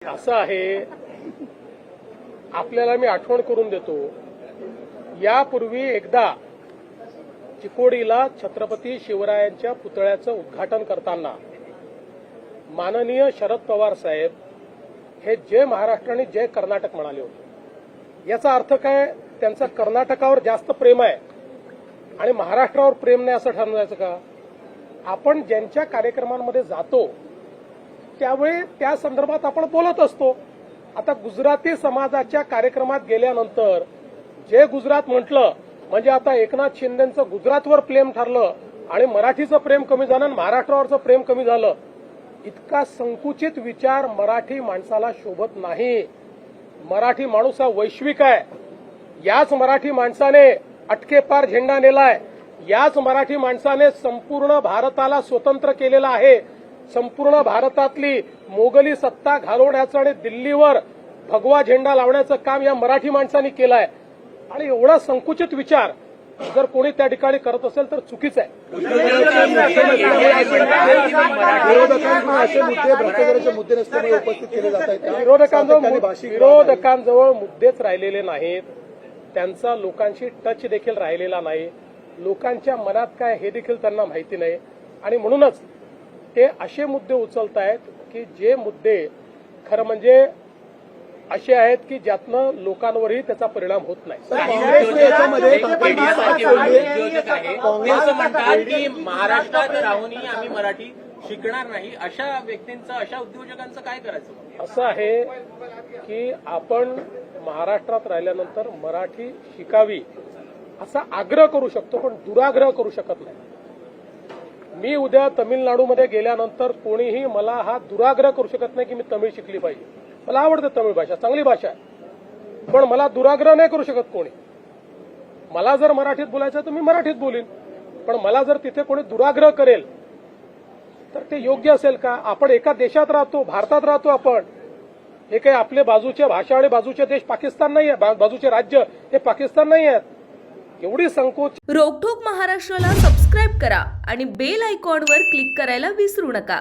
असं आहे, आपल्याला मी आठवण करून देतो, यापूर्वी एकदा चिकोडीला छत्रपती शिवरायांच्या पुतळ्याचं उद्घाटन करताना माननीय शरद पवार साहेब हे जय महाराष्ट्र आणि जय कर्नाटक म्हणाले होते। याचा अर्थ काय, त्यांचं कर्नाटकावर जास्त प्रेम आहे आणि महाराष्ट्रावर प्रेम नाही असं ठरवायचं का? आपण ज्यांच्या कार्यक्रमांमध्ये जातो त्यावेळी त्या संदर्भात आपण बोलत असतो। आता गुजराती समाजाच्या कार्यक्रमात गेल्यानंतर जे गुजरात म्हटलं म्हणजे आता एकनाथ शिंदेचं गुजरातवर प्रेम ठरलं आणि मराठीचं प्रेम कमी झालं आणि महाराष्ट्रावरचं प्रेम कमी झालं। इतका संकुचित विचार मराठी माणसाला शोभत नाही। मराठी माणूस हा वैश्विक आहे। याच मराठी माणसाने अटकेपार झेंडा नेलाय, याच मराठी माणसाने संपूर्ण भारताला स्वतंत्र केलेला आहे। संपूर्ण भारतातली मोगली सत्ता घालवण्याचं आणि दिल्लीवर भगवा झेंडा लावण्याचं काम या मराठी माणसांनी केलंय आणि एवढा संकुचित विचार जर कोणी त्या ठिकाणी करत असेल तर चुकीचं आहे। असे मुद्दे भ्रष्टाचाराचे मुद्दे नसल्यामुळे उपस्थित केले जात आहेत। विरोधकांजवळ मुद्देच राहिलेले नाहीत, त्यांचा लोकांशी टच देखील राहिलेला नाही, लोकांच्या मनात काय हे देखील त्यांना माहिती नाही आणि म्हणूनच ते असे मुद्दे उचलतायत की जे मुद्दे खरं म्हणजे असे आहेत की ज्यातनं लोकांवरही त्याचा परिणाम होत नाही। काँग्रेस म्हणतात की महाराष्ट्रात राहूनही आम्ही मराठी शिकणार नाही, अशा व्यक्तींचं, अशा उद्योजकांचं काय करायचं? असं आहे की आपण महाराष्ट्रात राहिल्यानंतर मराठी शिकावी असा आग्रह करू शकतो पण दुराग्रह करू शकत नाही। मी उद्या तमिळनाडूमध्ये गेल्यानंतर कोणीही मला हा दुराग्रह करू शकत नाही की मी तमिळ शिकली पाहिजे। मला आवडते तमिळ भाषा, चांगली भाषा आहे, पण मला दुराग्रह नाही करू शकत कोणी। मला जर मराठीत बोलायचं तर मी मराठीत बोलीन, पण मला जर तिथे कोणी दुराग्रह करेल तर ते योग्य असेल का? आपण एका देशात राहतो, भारतात राहतो आपण। हे काही आपले बाजूचे भाषा आणि बाजूचे देश पाकिस्तान नाही आहे, बाजूचे राज्य हे पाकिस्तान नाही आहेत। एवढी संकोच। रोकठोक महाराष्ट्राला सबस्क्राईब करा आणि बेल आयकॉनवर क्लिक करायला विसरू नका।